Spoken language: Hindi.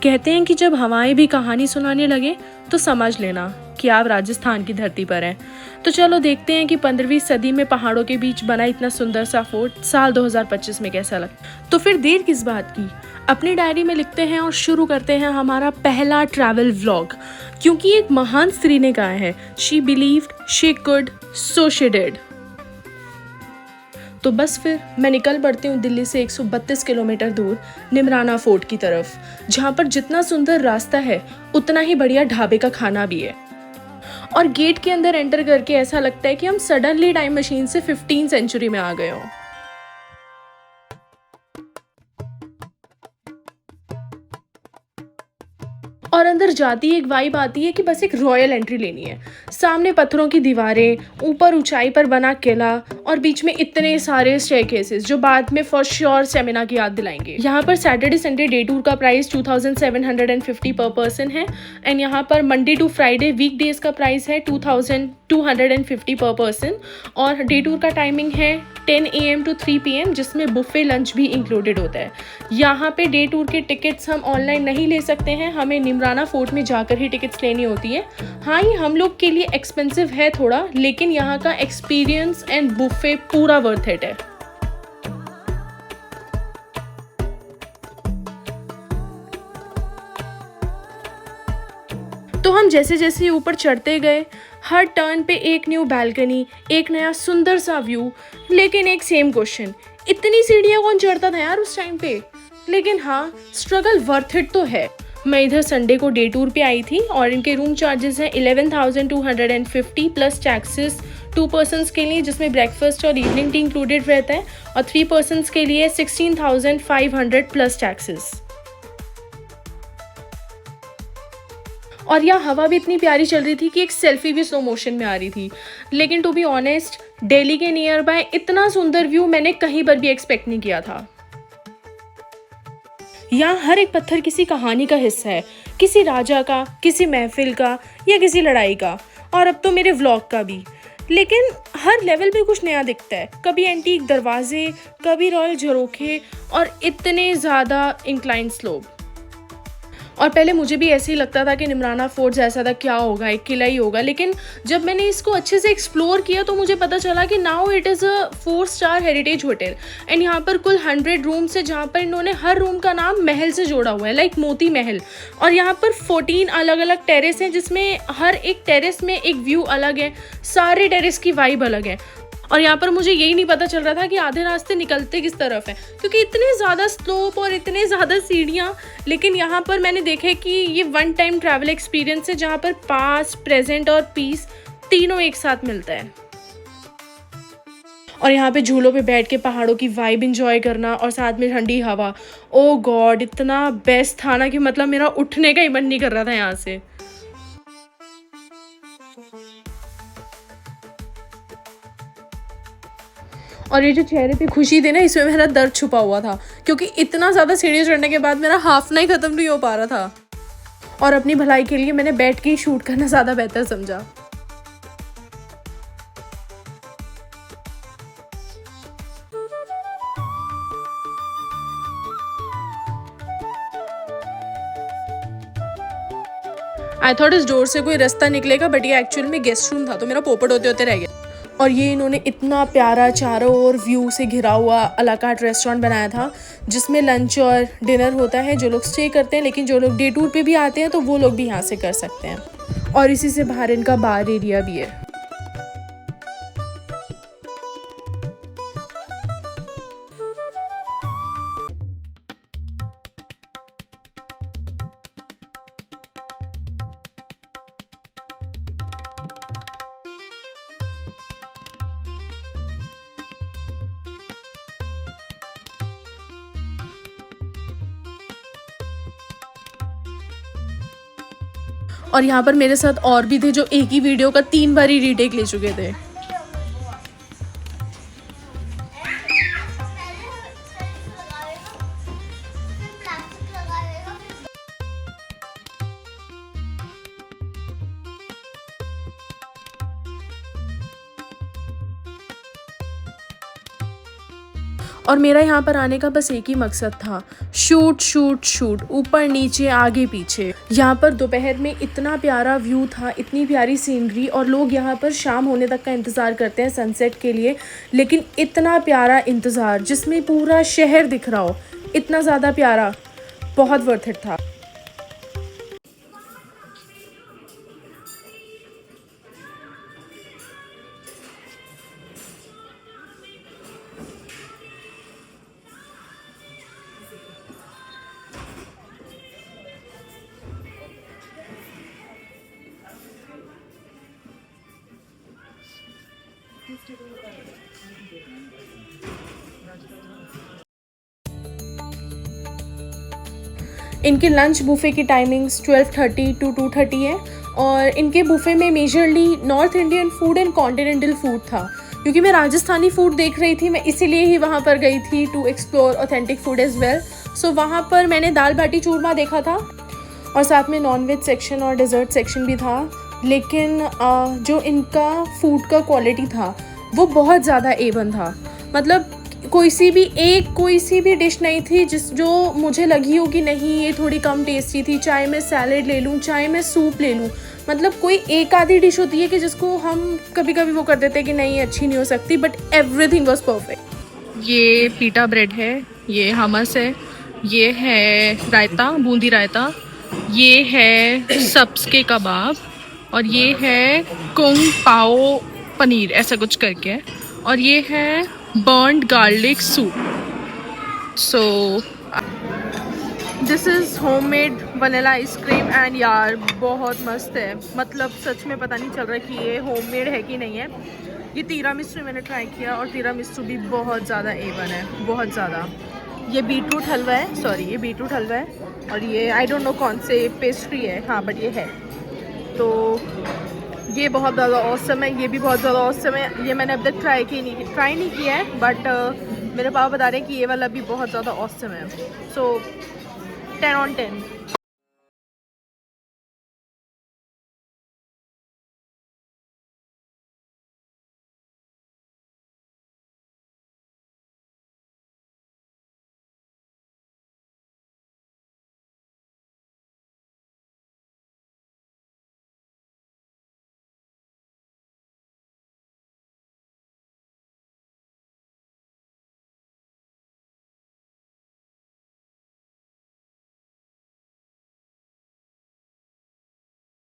कहते हैं कि जब हवाएं भी कहानी सुनाने लगे तो समझ लेना कि आप राजस्थान की धरती पर हैं। तो चलो देखते हैं कि 15वीं सदी में पहाड़ों के बीच बना इतना सुंदर सा फोर्ट साल 2025 में कैसा लगता। तो फिर देर किस बात की, अपनी डायरी में लिखते हैं और शुरू करते हैं हमारा पहला ट्रैवल व्लॉग। क्योंकि एक महान स्त्री ने कहा है, she believed she could so she did. तो बस फिर मैं निकल पड़ती हूँ दिल्ली से 132 किलोमीटर दूर निमराना फोर्ट की तरफ, जहाँ पर जितना सुंदर रास्ता है उतना ही बढ़िया ढाबे का खाना भी है। और गेट के अंदर एंटर करके ऐसा लगता है कि हम सडनली टाइम मशीन से 15 सेंचुरी में आ गए हों। और अंदर जाती एक वाइब आती है कि बस एक रॉयल एंट्री लेनी है। सामने पत्थरों की दीवारें, ऊपर ऊंचाई पर बना किला और बीच में इतने सारे स्टेयरकेसेस जो बाद में फॉर श्योर स्टेमिना की याद दिलाएंगे। यहाँ पर सैटरडे संडे डे टूर का प्राइस 2750 पर पर्सन है एंड यहाँ पर Monday to Friday week days का प्राइस है 2250 पर पर्सन। और डे टूर का टाइमिंग है 10 AM to 3 PM, जिसमें बुफे लंच भी इंक्लूडेड होता है। यहाँ पे डे टूर के टिकट्स हम ऑनलाइन नहीं ले सकते हैं, हमें निमराना फोर्ट में जाकर ही टिकट्स लेनी होती है। हाँ, ये हम लोग के लिए एक्सपेंसिव है थोड़ा, लेकिन यहाँ का एक्सपीरियंस एंड बुफे पूरा वर्थ इट है। तो हम जैसे जैसे ऊपर चढ़ते गए, हर टर्न पे एक न्यू बैल्कनी, एक नया सुंदर सा व्यू। लेकिन एक सेम क्वेश्चन, इतनी सीढ़ियाँ कौन चढ़ता था यार उस टाइम पे। लेकिन हाँ, स्ट्रगल वर्थ इट तो है। मैं इधर संडे को डे टूर पे आई थी और इनके रूम चार्जेस हैं 11,250 प्लस टैक्सेस 2 पर्सन्स के लिए, जिसमें ब्रेकफास्ट और इवनिंग टी इंक्लूडेड रहता है, और 3 पर्सन्स के लिए 16,500 प्लस टैक्सेस। और यहाँ हवा भी इतनी प्यारी चल रही थी कि एक सेल्फी भी स्लो मोशन में आ रही थी। लेकिन टू बी ऑनेस्ट, दिल्ली के नियर बाय इतना सुंदर व्यू मैंने कहीं पर भी एक्सपेक्ट नहीं किया था। यहाँ हर एक पत्थर किसी कहानी का हिस्सा है, किसी राजा का, किसी महफिल का या किसी लड़ाई का, और अब तो मेरे व्लॉग का भी। लेकिन हर लेवल पे कुछ नया दिखता है, कभी एंटीक दरवाजे, कभी रॉयल झरोखे और इतने ज़्यादा इंक्लाइन स्लोप। और पहले मुझे भी ऐसे ही लगता था कि निमराना फोर्ट जैसा था, क्या होगा, एक किला ही होगा। लेकिन जब मैंने इसको अच्छे से एक्सप्लोर किया तो मुझे पता चला कि now it is a 4-स्टार heritage hotel and यहाँ पर कुल 100 रूम्स है, जहाँ पर इन्होंने हर रूम का नाम महल से जोड़ा हुआ है, लाइक मोती महल। और यहाँ पर 14 अलग अलग टेरेस हैं, जिसमें हर एक टेरेस में एक व्यू अलग है, सारे टेरेस की वाइब अलग है। और यहाँ पर मुझे यही नहीं पता चल रहा था कि आधे रास्ते निकलते किस तरफ है, क्योंकि इतने ज़्यादा स्लोप और इतने ज़्यादा सीढ़ियाँ। लेकिन यहाँ पर मैंने देखा कि ये वन टाइम ट्रैवल एक्सपीरियंस है, जहाँ पर पास्ट, प्रेजेंट और पीस तीनों एक साथ मिलता है। और यहाँ पे झूलों पे बैठ के पहाड़ों की वाइब इंजॉय करना और साथ में ठंडी हवा, ओ गॉड, इतना बेस्ट था ना कि मतलब मेरा उठने का ही मन नहीं कर रहा था यहाँ से। और ये जो चेहरे पे खुशी थी ना, इसमें मेरा दर्द छुपा हुआ था, क्योंकि इतना ज़्यादा सीढ़ी चढ़ने के बाद मेरा हाफना ही ख़त्म नहीं हो पा रहा था। और अपनी भलाई के लिए मैंने बैठ के ही शूट करना ज़्यादा बेहतर समझा। आई थॉट इस डोर से कोई रास्ता निकलेगा, बट ये एक्चुअल में गेस्ट रूम था, तो मेरा पोपट होते होते रह गया। और ये इन्होंने इतना प्यारा चारों ओर व्यू से घिरा हुआ अला कार्ट रेस्टोरेंट बनाया था, जिसमें लंच और डिनर होता है जो लोग स्टे करते हैं। लेकिन जो लोग डे टूर पे भी आते हैं तो वो लोग भी यहाँ से कर सकते हैं। और इसी से बाहर इनका बार एरिया भी है। और यहाँ पर मेरे साथ और भी थे जो एक ही वीडियो का 3 बार ही रीटेक ले चुके थे। और मेरा यहाँ पर आने का बस एक ही मकसद था, शूट शूट शूट, ऊपर नीचे आगे पीछे। यहाँ पर दोपहर में इतना प्यारा व्यू था, इतनी प्यारी सीनरी, और लोग यहाँ पर शाम होने तक का इंतज़ार करते हैं सनसेट के लिए। लेकिन इतना प्यारा इंतज़ार जिसमें पूरा शहर दिख रहा हो, इतना ज़्यादा प्यारा, बहुत वर्थ इट था। इनके लंच बुफ़े की टाइमिंग्स 12:30 to 2:30 है, और इनके बुफ़े में majorly north Indian food and continental food था। क्योंकि मैं राजस्थानी फूड देख रही थी, मैं इसीलिए ही वहाँ पर गई थी to explore authentic food as well. So वहाँ पर मैंने दाल बाटी चूरमा देखा था, और साथ में नॉन-वेज सेक्शन और डेज़र्ट सेक्शन भी था। लेकिन जो इनका फूड का क्वालिटी था वो बहुत ज़्यादा A1 था। मतलब कोई सी भी डिश नहीं थी जो मुझे लगी हो कि नहीं ये थोड़ी कम टेस्टी थी, चाहे मैं सैलेड ले लूँ, चाहे मैं सूप ले लूँ। मतलब कोई एक आधी डिश होती है कि जिसको हम कभी कभी वो कर देते हैं कि नहीं अच्छी नहीं हो सकती, बट एवरीथिंग वाज परफेक्ट। ये पीटा ब्रेड है, ये हमस है, ये है रायता, बूंदी रायता, ये है सब्स के कबाब, और ये है कुंग पाओ पनीर ऐसा कुछ करके, और ये है burned garlic soup. So this is homemade vanilla ice cream, and यार बहुत मस्त है। मतलब सच में पता नहीं चल रहा कि ये होममेड है कि नहीं है। ये तीरामिसू मैंने ट्राई किया, और तीरामिसू भी बहुत ज़्यादा A1 है, बहुत ज़्यादा। ये बीटरूट हलवा है, सॉरी ये बीटरूट हलवा है, और ये आई डोंट नो कौन से पेस्ट्री है, हाँ बट ये है। तो ये बहुत ज़्यादा ऑसम है, ये भी बहुत ज़्यादा ऑसम है। ये मैंने अब तक ट्राई नहीं किया है, बट मेरे पापा बता रहे हैं कि ये वाला भी बहुत ज़्यादा ऑसम है। सो 10 on 10।